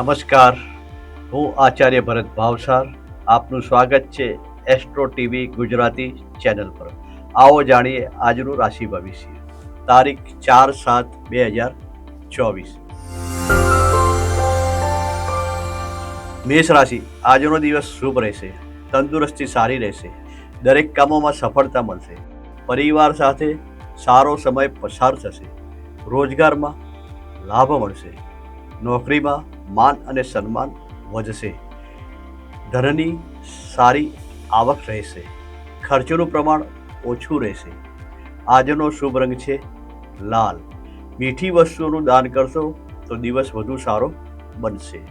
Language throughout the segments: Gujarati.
નમસ્કાર, હું આચાર્ય ભરત ભાવસાર. આપનું સ્વાગત છે એસ્ટ્રો ટીવી ગુજરાતી ચેનલ પર. આવો જાણીએ આજનું રાશિ ભવિષ્ય. તારીખ 4/7/2024. મેષ રાશિ. આજનો દિવસ શુભ રહેશે. તંદુરસ્તી સારી રહેશે. દરેક કામોમાં સફળતા મળશે. પરિવાર સાથે સારો સમય પસાર થશે. રોજગારમાં લાભ મળશે. નોકરીમાં માન અને સન્માન વધશે. ધનની સારી આવક રહેશે. ખર્ચનું પ્રમાણ ઓછું રહેશે. આજનો શુભ રંગ છે લાલ. મીઠી વસ્તુઓનું દાન કરશો તો દિવસ વધુ સારો બનશે.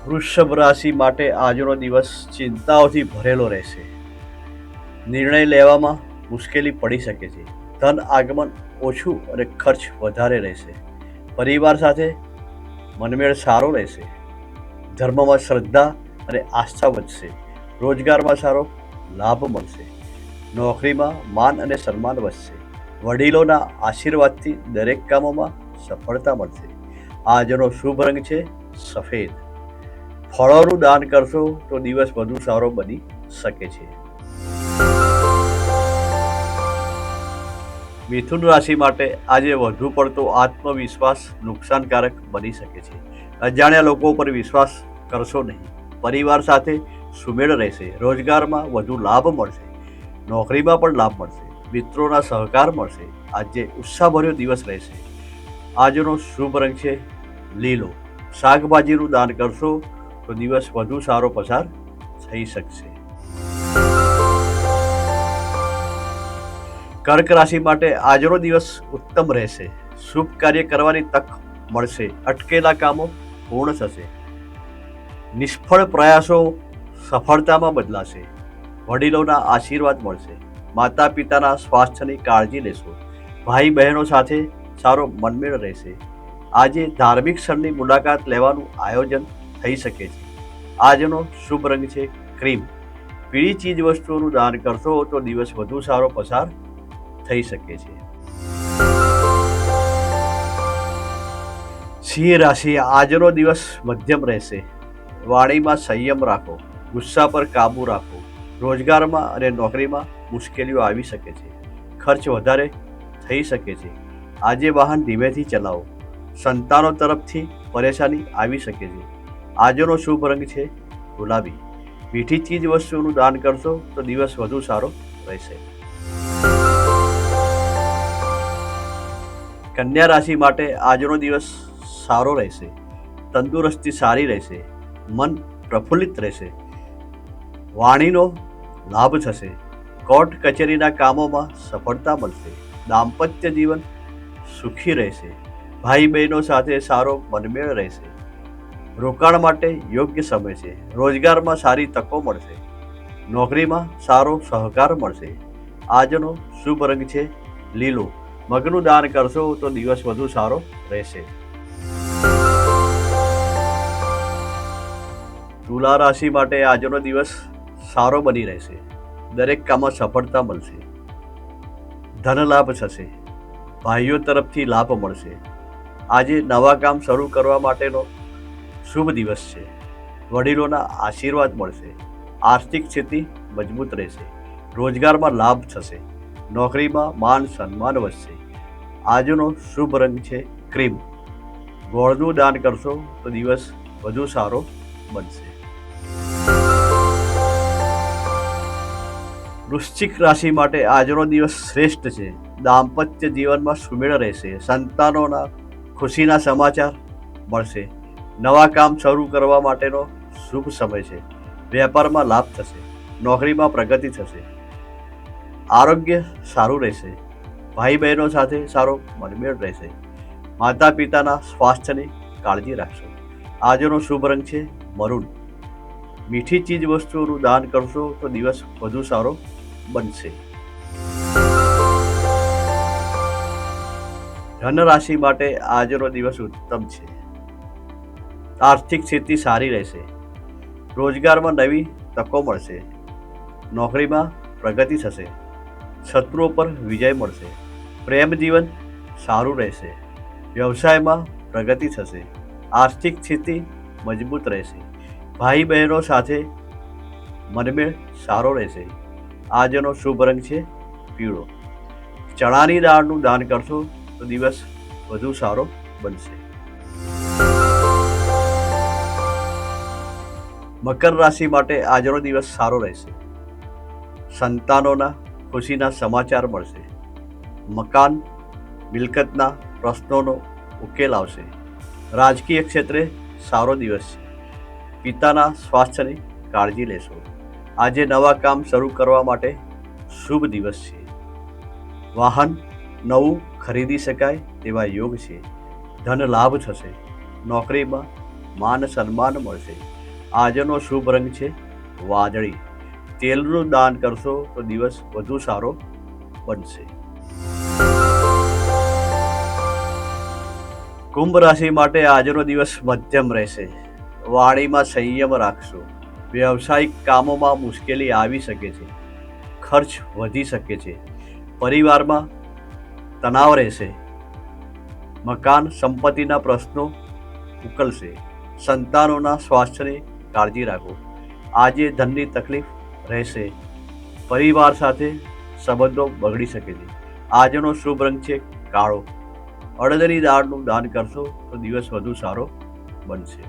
વૃષભ રાશિ માટે આજનો દિવસ ચિંતાઓથી ભરેલો રહેશે. નિર્ણય લેવામાં મુશ્કેલી પડી શકે છે. ધન આગમન ઓછું અને ખર્ચ વધારે રહેશે. પરિવાર સાથે મનમેળ સારો રહેશે. ધર્મમાં શ્રદ્ધા અને આસ્થા વધશે. રોજગારમાં સારો લાભ મળશે. નોકરીમાં માન અને સન્માન વધશે. વડીલોના આશીર્વાદથી દરેક કામોમાં સફળતા મળશે. આજનો શુભ રંગ છે સફેદ. ફળોનું દાન કરશો તો દિવસ વધુ સારો બની શકે છે. મિથુન રાશિ માટે આજે વધુ પડતો આત્મવિશ્વાસ નુકસાનકારક બની શકે છે. અજાણ્યા લોકો પર વિશ્વાસ કરશો નહીં. પરિવાર સાથે સુમેળ રહેશે. રોજગારમાં વધુ લાભ મળશે. નોકરીમાં પણ લાભ મળશે. મિત્રોના સહકાર મળશે. આજે ઉત્સાહભર્યો દિવસ રહેશે. આજનો શુભ રંગ છે લીલો. શાકભાજીનું દાન કરશો તો દિવસ વધુ સારો પસાર થઈ શકશે. કર્ક રાશિ માટે આજનો દિવસ ઉત્તમ રહેશે. શુભ કાર્ય કરવાની તક મળશે. અટકેલા કામો પૂર્ણ થશે. નિષ્ફળ પ્રયાસો સફળતામાં બદલાશે. વડીલોના આશીર્વાદ મળશે. માતા પિતાના સ્વાસ્થ્યની કાળજી લેશો. ભાઈ બહેનો સાથે સારો મનમેળ રહેશે. આજે ધાર્મિક સ્થળની મુલાકાત લેવાનું આયોજન થઈ શકે છે. આજનો શુભ રંગ છે ક્રીમ. પીળી ચીજ વસ્તુઓનું દાન કરશો તો દિવસ વધુ સારો પસાર થઈ શકે છે. સિંહ રાશિ. આજનો દિવસ મધ્યમ રહેશે. વાણીમાં સંયમ રાખો. ગુસ્સા પર કાબુ રાખો. રોજગારમાં અને નોકરીમાં મુશ્કેલીઓ આવી શકે છે. ખર્ચ વધારે થઈ શકે છે. આજે વાહન ધીમેથી ચલાવો. સંતાનો તરફથી પરેશાની આવી શકે છે. આજનો શુભ રંગ છે ગુલાબી. મીઠી ચીજ વસ્તુઓનું દાન કરશો તો દિવસ વધુ સારો રહેશે. કન્યા રાશિ માટે આજનો દિવસ સારો રહેશે. તંદુરસ્તી સારી રહેશે. મન પ્રફુલ્લિત રહેશે. વાણીનો લાભ થશે. કોર્ટ કચેરીના કામોમાં સફળતા મળશે. દાંપત્ય જીવન સુખી રહેશે. ભાઈ બહેનો સાથે સારો મનમેળ રહેશે. રોકાણ માટે યોગ્ય સમય છે. રોજગારમાં સારી તકો મળશે. નોકરીમાં સારો સહકાર મળશે. આજનો શુભ રંગ છે લીલો. મગનું દાન કરશો તો દિવસ વધુ સારો રહેશે. તુલા રાશિ માટે આજનો દિવસ સારો બની રહેશે. દરેક કામમાં સફળતા મળશે. ધન લાભ થશે. ભાઈઓ તરફથી લાભ મળશે. આજે નવા કામ શરૂ કરવા માટેનો શુભ દિવસ છે. વડીલોના આશીર્વાદ મળશે. આર્થિક સ્થિતિ મજબૂત રહેશે. રોજગારમાં લાભ થશે. નોકરીમાં માન સન્માન વધશે. આજનો શુભ રંગ છે ક્રીમ. ગોળનું દાન કરશો તો દિવસ વધુ સારો બનશે. વૃશ્ચિક રાશિ માટે આજનો દિવસ શ્રેષ્ઠ છે. દાંપત્ય જીવનમાં સુમેળ રહેશે. સંતાનોના ખુશીના સમાચાર મળશે. નવા કામ શરૂ કરવા માટેનો શુભ સમય છે. વેપારમાં લાભ થશે. નોકરીમાં પ્રગતિ થશે. આરોગ્ય સારું રહેશે. ભાઈ બહેનો સાથે સારો મનમેળ રહેશે. માતા પિતાના સ્વાસ્થ્યની કાળજી રાખશો. આજનો શુભ રંગ છે મરૂન. મીઠી ચીજ વસ્તુઓનું દાન કરશો તો દિવસ વધુ સારો બનશે. ધન રાશિ માટે આજનો દિવસ ઉત્તમ છે. આર્થિક સ્થિતિ સારી રહેશે. રોજગારમાં નવી તકો મળશે. નોકરીમાં પ્રગતિ થશે. શત્રુઓ પર વિજય મળશે. પ્રેમ જીવન સારું રહેશે. વ્યવસાયમાં પ્રગતિ થશે. આર્થિક સ્થિતિ મજબૂત રહેશે. ભાઈ બહેનો સાથે મનમેળ સારો રહેશે. આજનો શુભ રંગ છે પીળો. ચણાની દાળનું દાન કરશો તો દિવસ વધુ સારો બનશે. મકર રાશિ માટે આજનો દિવસ સારો રહેશે. સંતાનોના ખુશીના સમાચાર મળશે. મકાન મિલકતના પ્રશ્નોનો ઉકેલ આવશે. રાજકીય ક્ષેત્રે સારો દિવસ છે. પિતાના સ્વાસ્થ્યની કાળજી લેશો. આજે નવા કામ શરૂ કરવા માટે શુભ દિવસ છે. વાહન નવું ખરીદી શકાય તેવા યોગ છે. ધન લાભ થશે. નોકરીમાં માન સન્માન મળશે. આજનો શુભ રંગ છે વાદળી. તેલનું દાન કરશો તો દિવસ વધુ સારો બનશે. કુંભ રાશિ માટે આજનો દિવસ મધ્યમ રહેશે. વાણીમાં સંયમ રાખશો. વ્યવસાયિક કામોમાં મુશ્કેલી આવી શકે છે. ખર્ચ વધી શકે છે. પરિવારમાં તણાવ રહેશે. મકાન સંપત્તિના પ્રશ્નો ઉકેલશે. સંતાનોના સ્વાસ્થ્યની કાળજી રાખો. આજે ધનની તકલીફ રહેશે. પરિવાર સાથે સંબંધો બગડી શકે છે. આજનો શુભ રંગ છે કાળો. અડદની દાળનું દાન કરશો તો દિવસ વધુ સારો બનશે.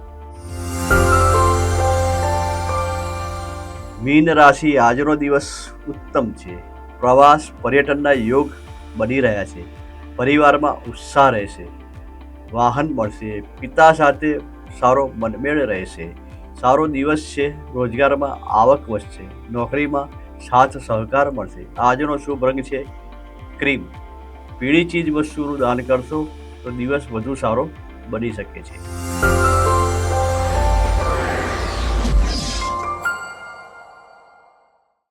મીન રાશિ આજનો દિવસ ઉત્તમ છે. પ્રવાસ પર્યટનના યોગ બની રહ્યા છે. પરિવારમાં ઉત્સાહ રહેશે. વાહન મળશે. પિતા સાથે સારો મનમેળ રહેશે. સારો દિવસ છે. રોજગારમાં આવક વધશે. નોકરીમાં સાથ સહકાર મળશે. આજનો શુભ રંગ છે ક્રીમ. પીળી ચીજ વસ્તુનું દાન કરશો તો દિવસ વધુ સારો બની શકે છે.